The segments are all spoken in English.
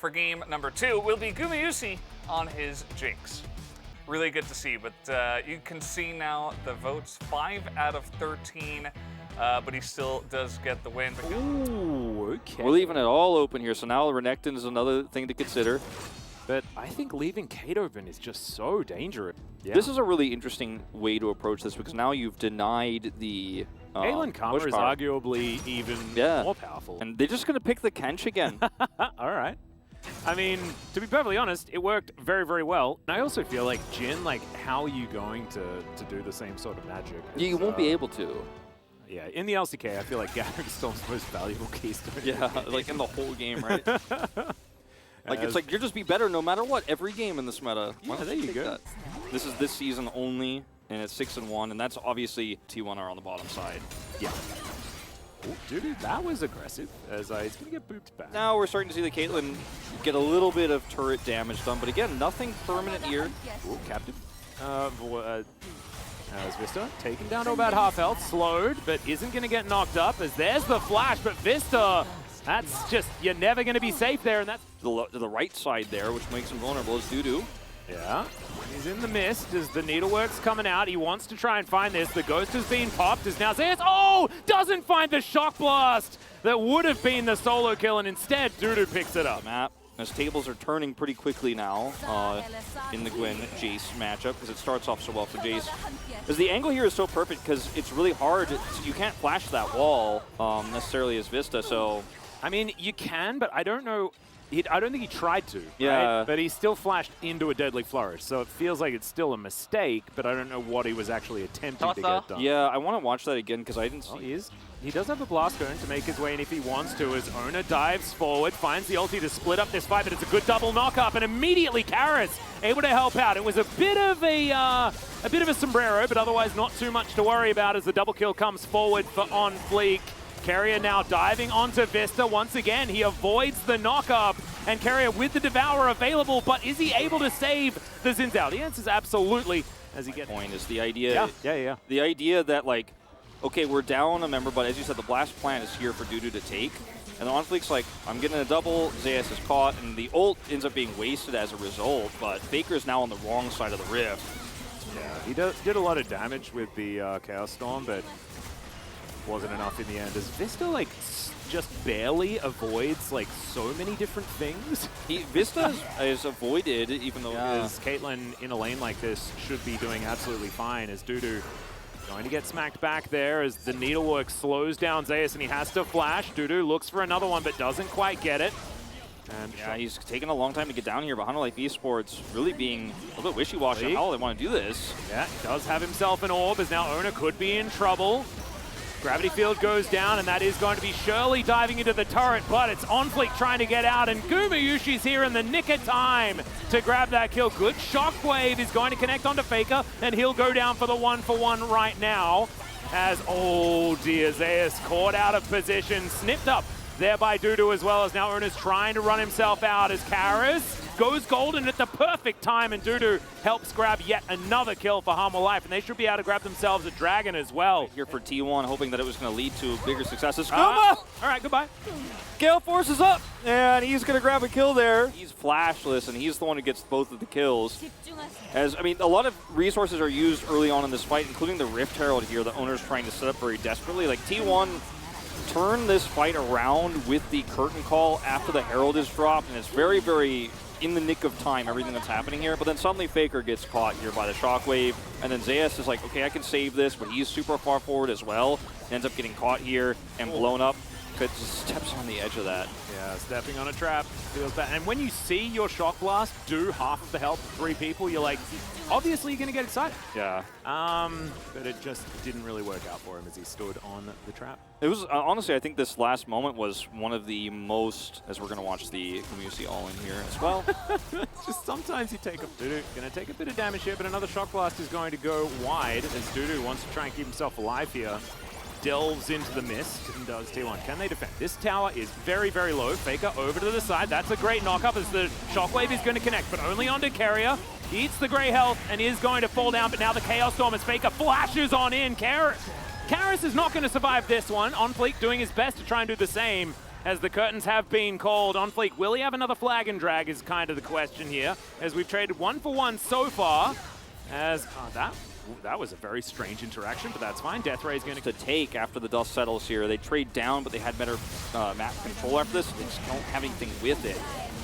for game number 2 will be Gumayusi on his Jinx. Really good to see, but you can see now the votes 5 out of 13, but he still does get the win. Ooh, okay. We're leaving it all open here, so now Renekton is another thing to consider. But I think leaving Kate open is just so dangerous. Yeah. This is a really interesting way to approach this because now you've denied the Caitlyn Karma is arguably even more powerful. And they're just going to pick the Kench again. All right. I mean, to be perfectly honest, it worked very, very well. I also feel like Jhin, like, how are you going to do the same sort of magic? Yeah, you won't be able to. Yeah, in the LCK, I feel like Garek's still the most valuable keystone. Yeah, like in the whole game, right? Like, it's like, you'll just be better no matter what, every game in this meta. Yeah, there you go. That? This is this season only, and it's 6-1, and that's obviously T1 are on the bottom side. Yeah. Oh, dude, that was aggressive, as he's going to get booped back. Now we're starting to see the Caitlyn get a little bit of turret damage done, but again, nothing permanent here. Oh, Captain. As Vista taken down to about half health, slowed, but isn't going to get knocked up, as there's the flash, but Vista, that's just, you're never going to be safe there, and that's to the right side there, which makes him vulnerable, is Dudu. Yeah, he's in the mist as the needlework's coming out. He wants to try and find this. The ghost has been popped as now Zeus, doesn't find the shock blast that would have been the solo kill, and instead Dudu picks it up. Map. As tables are turning pretty quickly now in the Gwen-Jace matchup, because it starts off so well for Jace. Because the angle here is so perfect, because it's really hard. You can't flash that wall necessarily as Vista, so... I mean, you can, but I don't know... I don't think he tried to, yeah. Right? But he still flashed into a deadly flourish, so it feels like it's still a mistake, but I don't know what he was actually attempting to get done. Yeah, I want to watch that again, because I didn't see... He does have a blast going to make his way in if he wants to, as Ona dives forward, finds the ulti to split up this fight, but it's a good double knock-up, and immediately Karis able to help out. It was a bit of a sombrero, but otherwise not too much to worry about as the double kill comes forward for OnFleek. Carrier now diving onto Vista once again. He avoids the knock-up, and Carrier with the Devour available, but is he able to save the Xin Zhao? The answer is absolutely, as he gets... Point is the idea... Yeah. The idea that, like, okay, we're down a member, but as you said, the blast plant is here for Dudu to take. And the OnFleek's like, I'm getting a double, Zeus is caught, and the ult ends up being wasted as a result, but Faker's now on the wrong side of the rift. Yeah, he did a lot of damage with the Chaos Storm, but wasn't enough in the end. As Vista, like, just barely avoids, like, so many different things. Vista is avoided, even though... As Caitlyn in a lane like this should be doing absolutely fine, as Dudu going to get smacked back there as the needlework slows down Zeus, and he has to flash. Dudu looks for another one, but doesn't quite get it. And yeah, he's taking a long time to get down here, but Hunter Life Esports really being a little bit wishy-washy on how they want to do this. Yeah, he does have himself an orb, as now Ona could be in trouble. Gravity field goes down, and that is going to be Shirley diving into the turret, but it's OnFleek trying to get out, and Gumayushi's here in the nick of time to grab that kill. Good shockwave is going to connect onto Faker, and he'll go down for the 1-for-1 right now. As, oh dear, Zeus caught out of position, snipped up there by Dudu as well, as now Una's trying to run himself out as Karis goes golden at the perfect time, and Dudu helps grab yet another kill for Harmful Life, and they should be able to grab themselves a dragon as well. Here for T1, hoping that it was going to lead to bigger successes. All right, goodbye. Gale Force is up, and he's going to grab a kill there. He's flashless, and he's the one who gets both of the kills. As, I mean, a lot of resources are used early on in this fight, including the Rift Herald here that Owner's trying to set up very desperately. Like, T1 turned this fight around with the curtain call after the Herald is dropped, and it's very, very in the nick of time, everything that's happening here. But then suddenly Faker gets caught here by the shockwave, and then Zeus is like, okay, I can save this, but he's super far forward as well. Ends up getting caught here and blown up. Just steps on the edge of that. Yeah, stepping on a trap. Feels bad. And when you see your shock blast do half of the health of 3 people, you're like, obviously you're going to get excited. Yeah. But it just didn't really work out for him as he stood on the trap. It was, honestly, I think this last moment was one of the most, as we're going to watch the Gumayusi all in here as well. Just sometimes you take a Dudu, going to take a bit of damage here, but another shock blast is going to go wide as Dudu wants to try and keep himself alive here. Delves into the mist and does T1. Can they defend? This tower is very, very low. Faker over to the side. That's a great knock-up as the shockwave is going to connect, but only onto Carrier. He eats the grey health and is going to fall down, but now the Chaos Storm as Faker flashes on in. Karis is not going to survive this one. OnFleek doing his best to try and do the same. as the curtains have been called. OnFleek, will he have another flag and drag is kind of the question here, as we've traded 1-for-1 so far. As that was a very strange interaction, but that's fine. Death Ray is going to take after the dust settles here. They trade down, but they had better map control after this. They just don't have anything with it.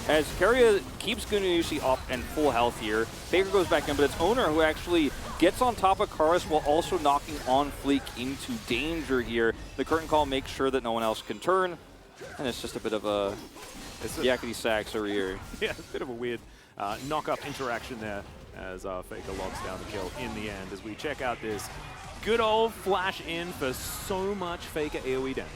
As Keria keeps Gumayusi up and full health here, Faker goes back in, but it's Owner who actually gets on top of Karis while also knocking OnFleek into danger here. The curtain call makes sure that no one else can turn, and it's just a bit of a yakety sax over here. Yeah, a bit of a weird knock-up interaction there as Faker locks down the kill in the end. As we check out this good old flash in for so much Faker AoE damage.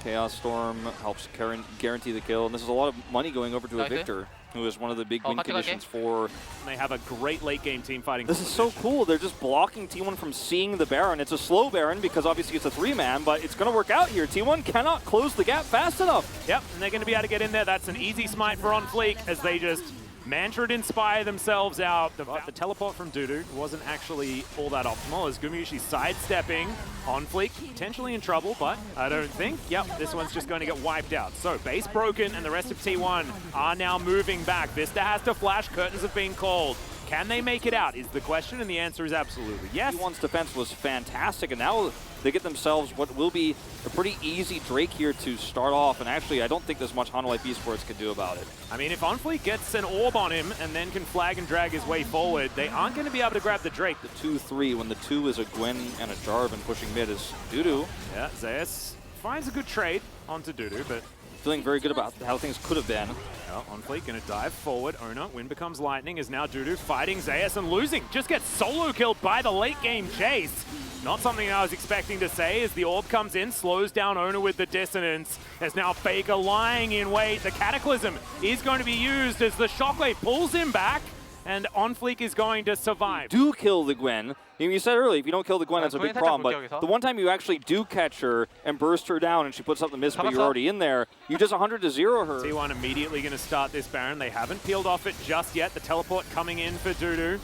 Chaos Storm helps Karen guarantee the kill, and this is a lot of money going over to a Victor, who is one of the big win conditions for... And they have a great late-game team fighting. This is so cool. They're just blocking T1 from seeing the Baron. It's a slow Baron because obviously it's a 3-man, but it's going to work out here. T1 cannot close the gap fast enough. Yep, and they're going to be able to get in there. That's an easy smite for OnFleek as they just mantra inspire themselves out. The teleport from Dudu wasn't actually all that optimal as Gumayusi sidestepping. OnFleek potentially in trouble, but I don't think. Yep, this one's just going to get wiped out. So base broken and the rest of T1 are now moving back. Vista has to flash, curtains have been called. Can they make it out is the question, and the answer is absolutely yes. T1's defense was fantastic, and now they get themselves what will be a pretty easy Drake here to start off, and actually I don't think there's much HLE Esports could do about it. I mean, if OnFleek gets an orb on him and then can flag and drag his way forward, they aren't going to be able to grab the Drake. The 2-3, when the 2 is a Gwen and a Jarvan pushing mid is Dudu. Yeah, Zeus finds a good trade onto Dudu, but feeling very good about how things could have been. Well, OnFleek going to dive forward. Owner, Wind becomes lightning, is now Dudu fighting Zeus and losing. Just gets solo killed by the late game chase. Not something I was expecting to say as the orb comes in, slows down Owner with the dissonance. As now Faker lying in wait. The Cataclysm is going to be used as the Shockwave pulls him back, and OnFleek is going to survive. Do kill the Gwen. You said earlier, if you don't kill the Gwen, that's a big problem, but the one time you actually do catch her and burst her down and she puts up the miss, but you're already in there, you just 100-0 her. T1 immediately going to start this Baron. They haven't peeled off it just yet. The teleport coming in for Dudu.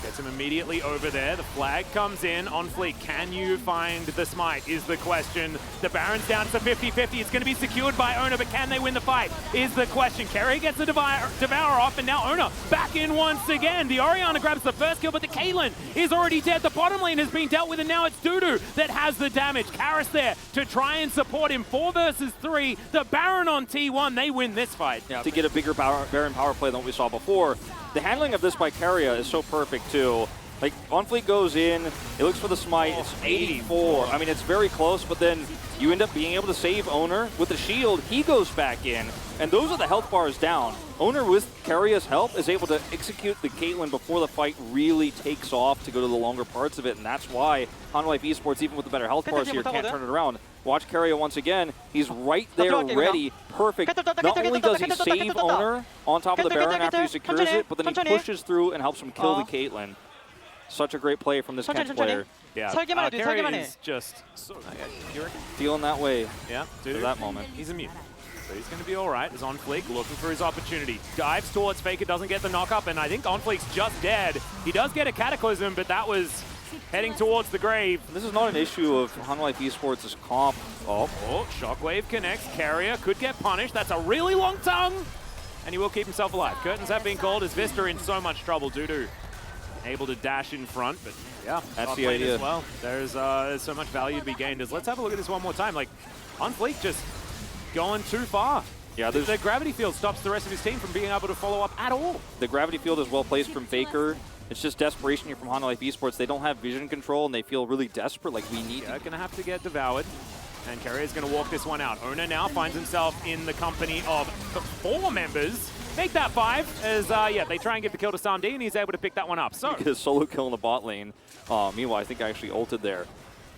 Gets him immediately over there. The flag comes in. OnFleek, can you find the smite is the question. The Baron's down to 50-50. It's going to be secured by Owner, but can they win the fight is the question. Kerry gets the Devour off, and now Owner back in once again. The Orianna grabs the first kill, but the Caitlyn is already dead. The bottom lane has been dealt with, and now it's Dudu that has the damage. Karis there to try and support him. 4 versus 3. The Baron on T1. They win this fight. Yeah, to get a bigger Baron power play than what we saw before. The handling of this by Keria is so perfect too. Like, OnFleek goes in, it looks for the smite, it's 84. I mean, it's very close, but then you end up being able to save Owner. With the shield, he goes back in, and those are the health bars down. Owner, with Keria's help, is able to execute the Caitlyn before the fight really takes off to go to the longer parts of it, and that's why HLE Esports, even with the better health bars here, can't turn it around. Watch Keria once again. He's right there ready. Perfect. Not only does he save Owner on top of the Baron after he secures it, but then he pushes through and helps him kill the Caitlyn. Such a great play from this Kent player. Yeah, Keria is just so feeling that way. Yeah, at that moment. He's immune. So he's going to be all right as OnFleek looking for his opportunity. Dives towards Faker, doesn't get the knock-up, and I think OnFleek's just dead. He does get a Cataclysm, but that was heading towards the grave. This is not an issue of HLE Esports' comp. Oh, Shockwave connects. Keria could get punished. That's a really long tongue, and he will keep himself alive. Curtains have been called as Vista in so much trouble. Dudu able to dash in front, but yeah, that's the idea as well. There's so much value to be gained. Let's have a look at this one more time. Like, OnFleek just going too far. Yeah, the gravity field stops the rest of his team from being able to follow up at all. The gravity field is well placed from Faker. It's just desperation here from HLE Esports. They don't have vision control, and they feel really desperate, like we need to. Gonna have to get devoured. And Keria's gonna walk this one out. Owner now finds himself in the company of 4 members. Make that 5 as, they try and get the kill to Samdi, and he's able to pick that one up. So his solo kill in the bot lane. Meanwhile, I think I actually ulted there.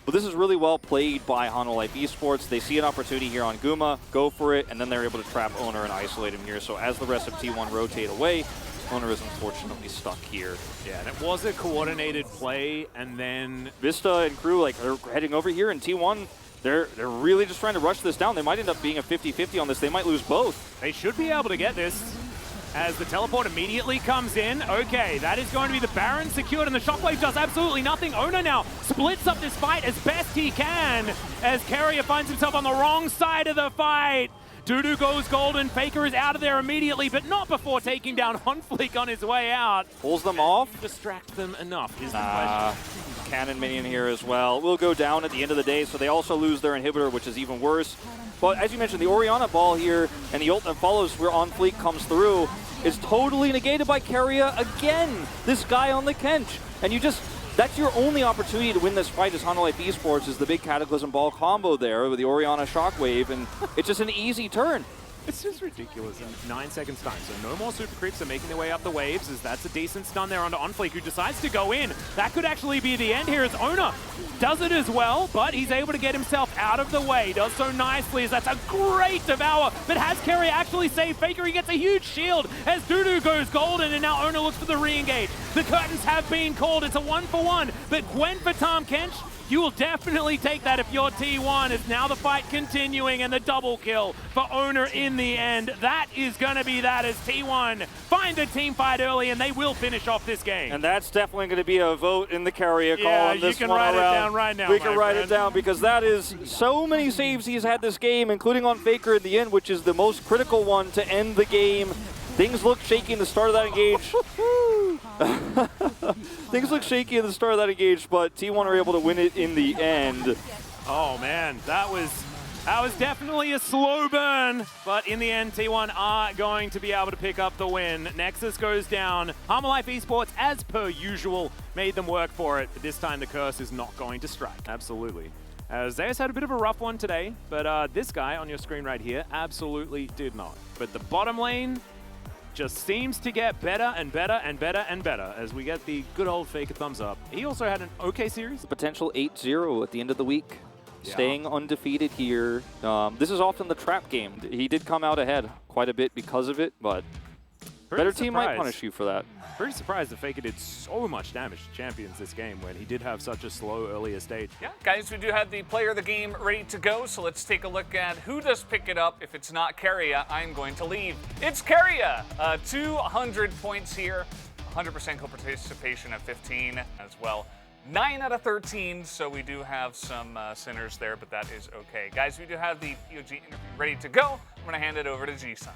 But this is really well played by HLE Esports. They see an opportunity here on Guma, go for it, and then they're able to trap Owner and isolate him here. So as the rest of T1 rotate away, Owner is unfortunately stuck here. Yeah, and it was a coordinated play, and then Vista and crew are heading over here, and T1, they're really just trying to rush this down. They might end up being a 50-50 on this. They might lose both. They should be able to get this. as the teleport immediately comes in. Okay, that is going to be the Baron secured, and the Shockwave does absolutely nothing. Oner now splits up this fight as best he can, as Keria finds himself on the wrong side of the fight. Dudu goes golden, Faker is out of there immediately, but not before taking down OnFleek on his way out. Pulls them off. Distract them enough is the question. Cannon minion here as well. Will go down at the end of the day, so they also lose their inhibitor, which is even worse. But as you mentioned, the Orianna ball here and the ult that follows where OnFleek comes through is totally negated by Keria again. This guy on the Kench. And you just, that's your only opportunity to win this fight as Honda Life Esports, is the big Cataclysm ball combo there with the Orianna Shockwave, and it's just an easy turn. It's just ridiculous. 9 seconds time, so no more super creeps are making their way up the waves, as that's a decent stun there onto OnFleek, who decides to go in. That could actually be the end here, as Oner does it as well, but he's able to get himself out of the way. Does so nicely, as that's a great devour, but has Keria actually saved Faker? He gets a huge shield as Dudu goes golden, and now Oner looks for the re-engage. The curtains have been called. It's a 1-for-1, but Gwen for Tahm Kench, you will definitely take that if you're T1. It's now the fight continuing, and the double kill for Oner in the end. That is going to be that, as T1 find the team fight early, and they will finish off this game. And that's definitely going to be a vote in the Keria call on this you can one write around. it down right now, We can write it down, because that is so many saves he's had this game, including on Faker in the end, which is the most critical one to end the game. Things look shaky in the start of that engage. Things look shaky in the start of that engage, but T1 are able to win it in the end. Oh man, that was definitely a slow burn, but in the end, T1 are going to be able to pick up the win. Nexus goes down. Harma Life Esports, as per usual, made them work for it, but this time the curse is not going to strike. Absolutely. Zeus had a bit of a rough one today, but this guy on your screen right here absolutely did not. But the bottom lane just seems to get better and better and better and better as we get the good old Faker thumbs up. He also had an okay series. Potential 8-0 at the end of the week. Yeah. Staying undefeated here. This is often the trap game. He did come out ahead quite a bit because of it, but better team might punish you for that. Pretty surprised that Faker did so much damage to champions this game when he did have such a slow earlier stage. Yeah, guys, we do have the player of the game ready to go, so let's take a look at who does pick it up. If it's not Keria, I'm going to leave. It's Keria! 200 points here, 100% co-participation at 15 as well. 9 out of 13, so we do have some sinners there, but that is okay. Guys, we do have the POG interview ready to go. I'm going to hand it over to G-Sun.